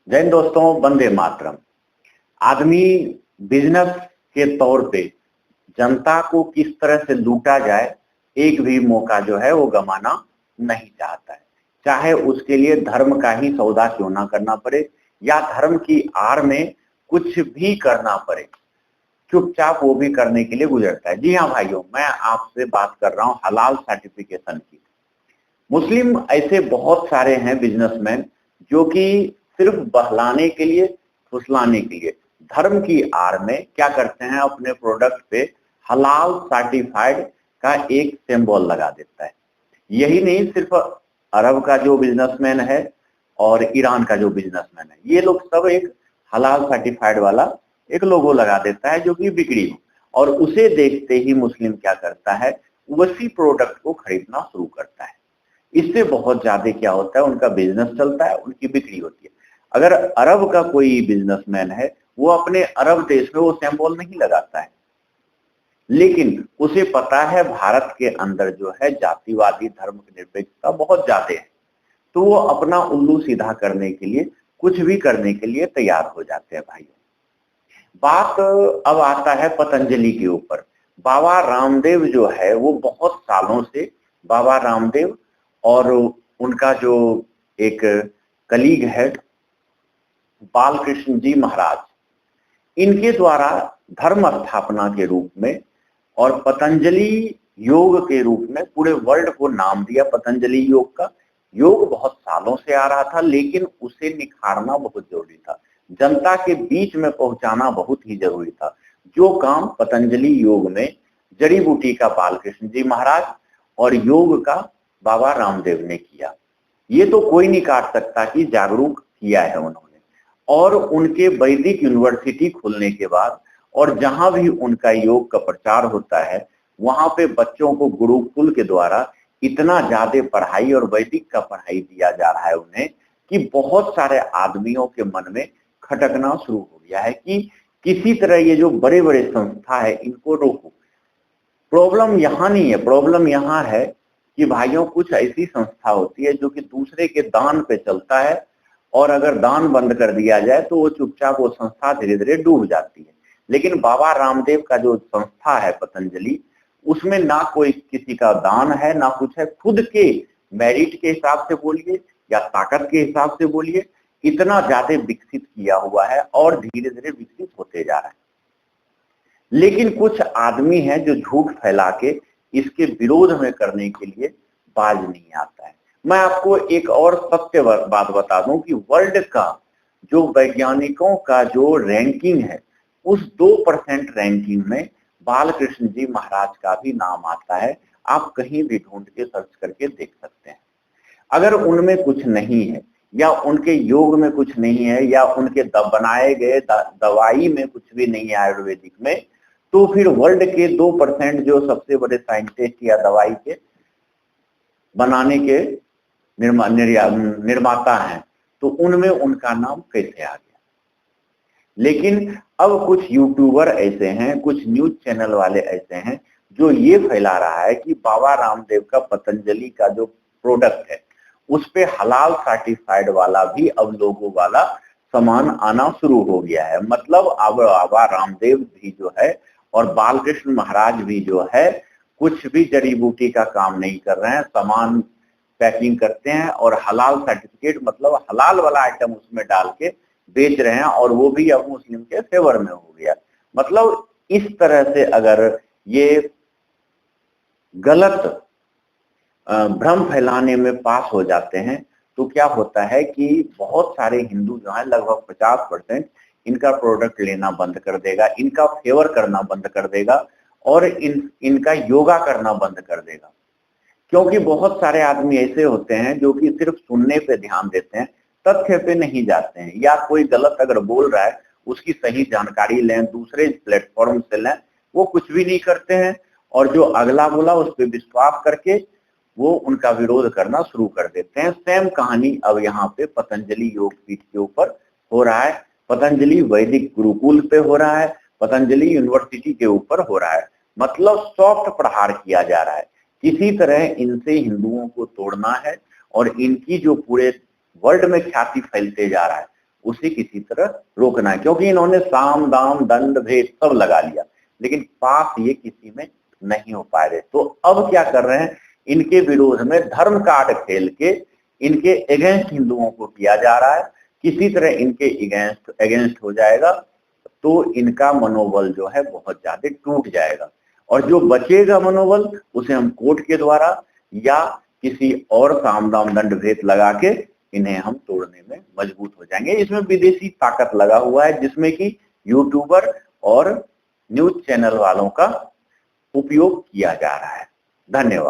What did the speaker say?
जय हिंद दोस्तों, वंदे मातरम। आदमी बिजनेस के तौर पे जनता को किस तरह से लूटा जाए, एक भी मौका जो है वो गंवाना नहीं चाहता है। चाहे उसके लिए धर्म का ही सौदा क्यों ना करना पड़े या धर्म की आड़ में कुछ भी करना पड़े, चुपचाप वो भी करने के लिए गुजरता है। जी हाँ भाइयों, मैं आपसे बात कर रहा हूँ हलाल सर्टिफिकेशन की। मुस्लिम ऐसे बहुत सारे हैं बिजनेसमैन जो कि सिर्फ बहलाने के लिए, फुसलाने के लिए धर्म की आड़ में क्या करते हैं, अपने प्रोडक्ट पे हलाल सर्टिफाइड का एक सिंबल लगा देता है। यही नहीं, सिर्फ अरब का जो बिजनेसमैन है और ईरान का जो बिजनेसमैन है, ये लोग सब एक हलाल सर्टिफाइड वाला एक लोगो लगा देता है जो कि बिक्री हो, और उसे देखते ही मुस्लिम क्या करता है, उसी प्रोडक्ट को खरीदना शुरू करता है। इससे बहुत ज्यादा क्या होता है, उनका बिजनेस चलता है, उनकी बिक्री होती है। अगर अरब का कोई बिजनेसमैन है, वो अपने अरब देश में वो सिंबल नहीं लगाता है, लेकिन उसे पता है भारत के अंदर जो है जातिवादी धर्मनिरपेक्षता बहुत ज्यादा है, तो वो अपना उल्लू सीधा करने के लिए कुछ भी करने के लिए तैयार हो जाते हैं भाइयों। बात अब आता है पतंजलि के ऊपर। बाबा रामदेव जो है वो बहुत सालों से, बाबा रामदेव और उनका जो एक कलीग है बालकृष्ण जी महाराज, इनके द्वारा धर्म स्थापना के रूप में और पतंजलि योग के रूप में पूरे वर्ल्ड को नाम दिया पतंजलि योग का। योग बहुत सालों से आ रहा था, लेकिन उसे निखारना बहुत जरूरी था, जनता के बीच में पहुंचाना बहुत ही जरूरी था। जो काम पतंजलि योग में जड़ी बूटी का बालकृष्ण जी महाराज और योग का बाबा रामदेव ने किया, ये तो कोई नहीं काट सकता कि जागरूक किया है उन्होंने। और उनके वैदिक यूनिवर्सिटी खुलने के बाद और जहां भी उनका योग का प्रचार होता है, वहां पे बच्चों को गुरुकुल के द्वारा इतना ज्यादा पढ़ाई और वैदिक का पढ़ाई दिया जा रहा है उन्हें, कि बहुत सारे आदमियों के मन में खटकना शुरू हो गया है कि किसी तरह ये जो बड़े बड़े संस्था है इनको रोको। प्रॉब्लम यहाँ नहीं है, प्रॉब्लम यहाँ है कि भाइयों कुछ ऐसी संस्था होती है जो कि दूसरे के दान पे चलता है, और अगर दान बंद कर दिया जाए तो वो चुपचाप वो संस्था धीरे धीरे डूब जाती है। लेकिन बाबा रामदेव का जो संस्था है पतंजलि, उसमें ना कोई किसी का दान है ना कुछ है, खुद के मेरिट के हिसाब से बोलिए या ताकत के हिसाब से बोलिए, इतना ज्यादा विकसित किया हुआ है और धीरे धीरे विकसित होते जा रहा है। लेकिन कुछ आदमी हैं जो झूठ फैला के इसके विरोध में करने के लिए बाज नहीं आता है। मैं आपको एक और सत्य बात बता दूं कि वर्ल्ड का जो वैज्ञानिकों का जो रैंकिंग है, उस 2% रैंकिंग में बालकृष्ण जी महाराज का भी नाम आता है। आप कहीं भी ढूंढ के सर्च करके देख सकते हैं। अगर उनमें कुछ नहीं है या उनके योग में कुछ नहीं है या उनके बनाए गए दवाई में कुछ भी नहीं है आयुर्वेदिक में, तो फिर वर्ल्ड के 2% जो सबसे बड़े साइंटिस्ट या दवाई के बनाने के निर्माता हैं, तो उनमें उनका नाम कैसे आ गया। लेकिन अब कुछ यूट्यूबर ऐसे हैं, कुछ न्यूज चैनल वाले ऐसे हैं जो ये फैला रहा है कि बाबा रामदेव का पतंजलि का जो प्रोडक्ट है उस पे हलाल सर्टिफाइड वाला भी अब लोगों वाला सामान आना शुरू हो गया है। मतलब अब बाबा रामदेव भी जो है और बालकृष्ण महाराज भी जो है कुछ भी जड़ी बूटी का काम नहीं कर रहे हैं, सामान पैकिंग करते हैं और हलाल सर्टिफिकेट मतलब हलाल वाला आइटम उसमें डाल के बेच रहे हैं, और वो भी अब मुस्लिम के फेवर में हो गया। मतलब इस तरह से अगर ये गलत भ्रम फैलाने में पास हो जाते हैं तो क्या होता है कि बहुत सारे हिंदू जो है, लगभग 50% इनका प्रोडक्ट लेना बंद कर देगा, इनका फेवर करना बंद कर देगा और इनका योगा करना बंद कर देगा। क्योंकि बहुत सारे आदमी ऐसे होते हैं जो कि सिर्फ सुनने पे ध्यान देते हैं, तथ्य पे नहीं जाते हैं, या कोई गलत अगर बोल रहा है उसकी सही जानकारी लें, दूसरे प्लेटफॉर्म से लें, वो कुछ भी नहीं करते हैं और जो अगला बोला उस पर विश्वास करके वो उनका विरोध करना शुरू कर देते हैं। सेम कहानी अब यहाँ पे पतंजलि योग पीठ के ऊपर हो रहा है, पतंजलि वैदिक गुरुकुल पे हो रहा है, पतंजलि यूनिवर्सिटी के ऊपर हो रहा है। मतलब सॉफ्ट प्रहार किया जा रहा है, किसी तरह इनसे हिंदुओं को तोड़ना है और इनकी जो पूरे वर्ल्ड में ख्याति फैलते जा रहा है उसे किसी तरह रोकना है, क्योंकि इन्होंने साम दाम दंड भेद सब लगा लिया, लेकिन पास ये किसी में नहीं हो पा रहे। तो अब क्या कर रहे हैं, इनके विरोध में धर्म कार्ड खेल के इनके अगेंस्ट हिंदुओं को किया जा रहा है। किसी तरह इनके अगेंस्ट हो जाएगा तो इनका मनोबल जो है बहुत ज्यादा टूट जाएगा, और जो बचेगा मनोबल उसे हम कोर्ट के द्वारा या किसी और साम दाम दंड भेद लगा के इन्हें हम तोड़ने में मजबूत हो जाएंगे। इसमें विदेशी ताकत लगा हुआ है, जिसमें कि यूट्यूबर और न्यूज चैनल वालों का उपयोग किया जा रहा है। धन्यवाद।